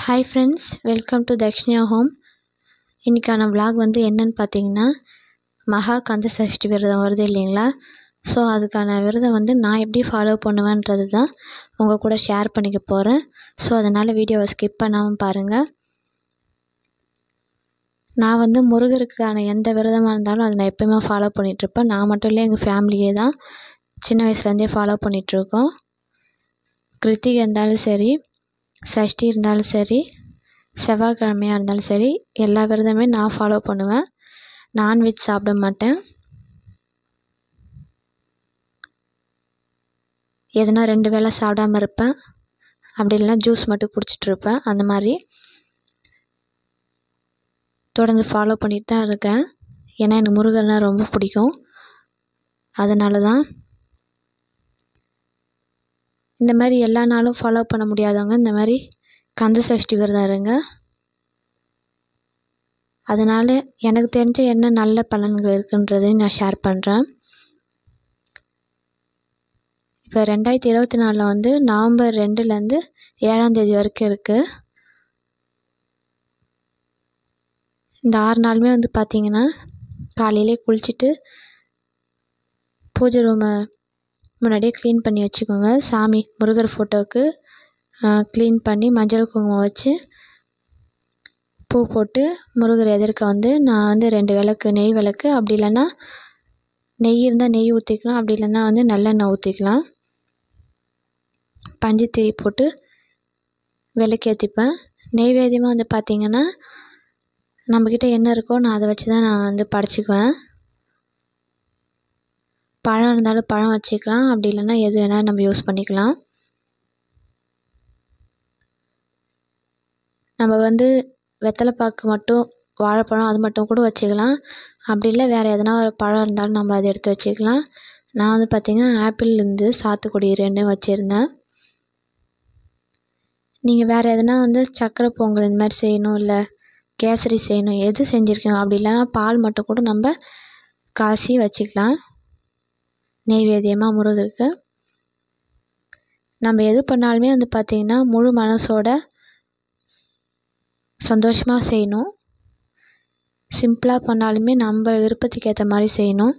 Hi friends, welcome to Dakshinya home. இன்றைக்கான vlog வந்து என்னன்னு பார்த்தீங்கன்னா, மகா கந்த சஷ்டி விரதம் வருது இல்லைங்களா? ஸோ அதுக்கான விரதம் வந்து நான் எப்படி ஃபாலோ பண்ணுவேன்றது தான் உங்கள் கூட ஷேர் பண்ணிக்க போகிறேன். ஸோ அதனால் வீடியோவை ஸ்கிப் பண்ணாமல் பாருங்கள். நான் வந்து முருகருக்கான எந்த விரதமாக இருந்தாலும் அதை நான் எப்போயுமே ஃபாலோ பண்ணிகிட்ருப்பேன். நான் மட்டும் இல்லை, எங்கள் ஃபேமிலியே தான் சின்ன வயசுலேருந்தே ஃபாலோ பண்ணிகிட்ருக்கோம். கிருத்திகை இருந்தாலும் சரி, சஷ்டி இருந்தாலும் சரி, செவ்வாய்க்கிழமையாக இருந்தாலும் சரி, எல்லா விரதமே நான் ஃபாலோ பண்ணுவேன். நான்வெஜ் சாப்பிட மாட்டேன். எதுனா 2 வேளை சாப்பிடாமல் இருப்பேன். அப்படி இல்லைனா ஜூஸ் மட்டும் குடிச்சிட்ருப்பேன். அந்த மாதிரி தொடர்ந்து ஃபாலோ பண்ணிட்டு தான் இருக்கேன். ஏன்னா எனக்கு முருகர்னால் ரொம்ப பிடிக்கும். அதனால தான் இந்த மாதிரி எல்லா நாளும் ஃபாலோ பண்ண முடியாதவங்க இந்த மாதிரி கந்த சஷ்டி விரதம் இருங்க. அதனால் எனக்கு தெரிஞ்ச என்ன நல்ல பலன்கள் இருக்குன்றதையும் நான் ஷேர் பண்ணுறேன். இப்போ 2024 வந்து நவம்பர் 2லேருந்து 7ஆம் தேதி வரைக்கும் இருக்குது. இந்த 6 நாளுமே வந்து பார்த்திங்கன்னா, காலையிலே குளிச்சுட்டு பூஜை ரூமை முன்னாடியே க்ளீன் பண்ணி வச்சுக்கோங்க. சாமி முருகர் ஃபோட்டோவுக்கு க்ளீன் பண்ணி மஞ்சள் குங்குமம் வச்சு பூ போட்டு முருகர் எதிர்க்க வந்து நான் வந்து 2 விளக்கு, நெய் விளக்கு, அப்படி இல்லைன்னா நெய் இருந்தால் நெய் ஊற்றிக்கலாம், அப்படி இல்லைன்னா வந்து நல்லெண்ணெய் ஊற்றிக்கலாம். பஞ்சு போட்டு விளக்கேற்றிப்பேன். நெய்வேத்தியமாக வந்து பார்த்திங்கன்னா, நம்மக்கிட்ட என்ன இருக்கோ நான் அதை வச்சு தான் நான் வந்து படைச்சிக்குவேன். பழம் இருந்தாலும் பழம் வச்சுக்கலாம், அப்படி இல்லைன்னா எது வேணாலும் நம்ம யூஸ் பண்ணிக்கலாம். நம்ம வந்து வெத்தலைப்பாக்கு மட்டும், வாழைப்பழம் அது மட்டும் கூட வச்சுக்கலாம். அப்படி இல்லை வேறு எதனா ஒரு பழம் இருந்தாலும் நம்ம அதை எடுத்து வச்சுக்கலாம். நான் வந்து பார்த்திங்கன்னா ஆப்பிள் இருந்து சாத்துக்குடி 2 வச்சுருந்தேன். நீங்கள் வேறு எதனா வந்து சக்கரை பொங்கல் இந்த மாதிரி செய்யணும், இல்லை கேசரி செய்யணும், எது செஞ்சுருக்கீங்க, அப்படி இல்லைன்னா பால் மட்டும் கூட நம்ம காய்ச்சி வச்சுக்கலாம் நெய்வேத்தியமாக முருகருக்கு. நம்ம எது பண்ணாலுமே வந்து பார்த்திங்கன்னா முழு மனசோட சந்தோஷமாக செய்யணும். சிம்பிளாக பண்ணாலுமே நம்ம விருப்பத்துக்கு ஏற்ற மாதிரி செய்யணும்.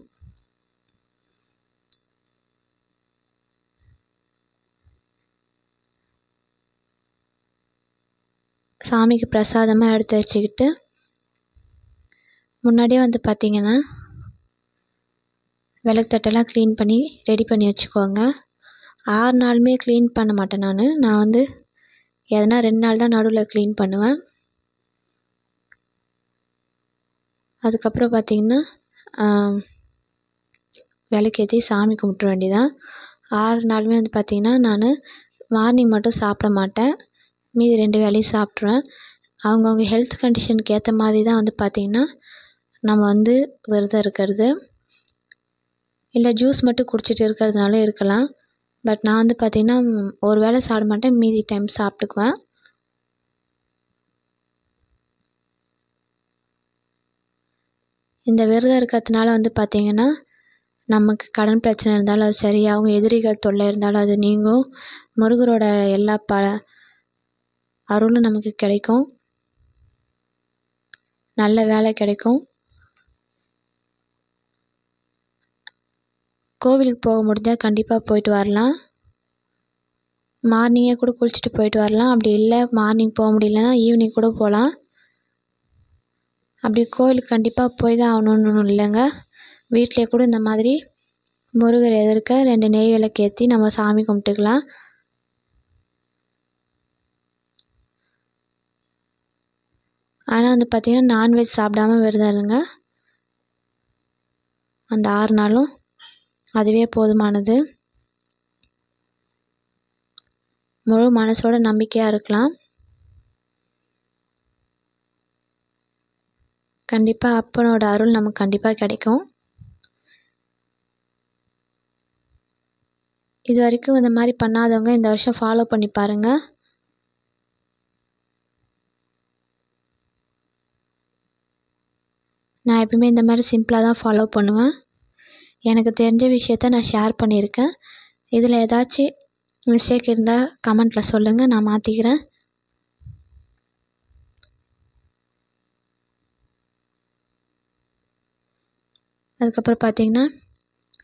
சாமிக்கு பிரசாதமாக எடுத்து வச்சுக்கிட்டு முன்னாடியே வந்து பார்த்திங்கன்னா விளக்கு தட்டெல்லாம் க்ளீன் பண்ணி ரெடி பண்ணி வச்சுக்கோங்க. 6 நாளுமே க்ளீன் பண்ண மாட்டேன் நான் வந்து எதனா 2 நாள் தான் நடுவில் க்ளீன் பண்ணுவேன். அதுக்கப்புறம் பார்த்திங்கன்னா விளக்கேற்றி சாமி கும்பிட்ற வேண்டியதான். 6 நாளுமே வந்து பார்த்திங்கன்னா நான் மார்னிங் மட்டும் சாப்பிட மாட்டேன், மீதி 2 வேளையும் சாப்பிட்ருவேன். அவங்கவுங்க ஹெல்த் கண்டிஷனுக்கு ஏற்ற மாதிரி தான் வந்து பார்த்திங்கன்னா நம்ம வந்து விரதம் இருக்கிறது. இல்லை ஜூஸ் மட்டும் குடிச்சிட்டு இருக்கிறதுனால இருக்கலாம். பட் நான் வந்து பார்த்திங்கன்னா ஒரு வேளை சாப்பிட மாட்டேன், மீதி டைம் சாப்பிட்டுக்குவேன். இந்த விரதம் இருக்கிறதுனால வந்து பார்த்திங்கன்னா நமக்கு கடன் பிரச்சனை இருந்தாலும் அது சரியாகும், எதிரிகள் தொல்லை இருந்தாலும் அது நீங்கும், முருகரோட எல்லா அருளும் நமக்கு கிடைக்கும், நல்ல வேலை கிடைக்கும். கோவிலுக்கு போக முடிஞ்சால் கண்டிப்பாக போயிட்டு வரலாம். மார்னிங்கே கூட குளிச்சுட்டு போயிட்டு வரலாம். அப்படி இல்லை மார்னிங் போக முடியலன்னா ஈவினிங் கூட போகலாம். அப்படி கோவிலுக்கு கண்டிப்பாக போய் தான் ஆகணுன்னு இல்லைங்க. வீட்டிலே கூட இந்த மாதிரி முருகர் எதிர்க்க 2 நெய் விளக்கு ஏற்றி நம்ம சாமி கும்பிட்டுக்கலாம். ஆனால் வந்து பார்த்திங்கன்னா நான்வெஜ் சாப்பிடாம விரதம் இருங்க. அந்த 6 நாளும் அதுவே போதுமானது. முழு மனசோட நம்பிக்கையாக இருக்கலாம். கண்டிப்பாக அப்பனோட அருள் நமக்கு கண்டிப்பாக கிடைக்கும். இது வரைக்கும் இந்த மாதிரி பண்ணாதவங்க இந்த வருஷம் ஃபாலோ பண்ணி பாருங்கள். நான் எப்பவுமே இந்த மாதிரி சிம்பிளாக தான் ஃபாலோ பண்ணுவேன். எனக்கு தெரிஞ்ச விஷயத்த நான் ஷேர் பண்ணியிருக்கேன். இதில் ஏதாச்சும் மிஸ்டேக் இருந்தால் கமெண்ட்டில் சொல்லுங்கள், நான் மாற்றிக்கிறேன். அதுக்கப்புறம் பார்த்திங்கன்னா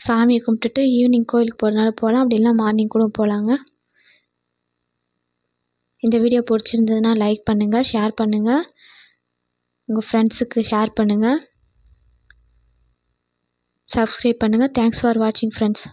சாமியை கும்பிட்டுட்டு ஈவினிங் கோயிலுக்கு போகிறனால போகலாம், அப்படி இல்லைனா மார்னிங் கூட போகலாங்க. இந்த வீடியோ பிடிச்சிருந்ததுன்னா லைக் பண்ணுங்கள், ஷேர் பண்ணுங்கள், உங்கள் ஃப்ரெண்ட்ஸுக்கு ஷேர் பண்ணுங்கள், சப்ஸ்கிரைப் பண்ணுங்கள். தேங்க்ஸ் ஃபார் வாட்சிங் ஃப்ரெண்ட்ஸ்.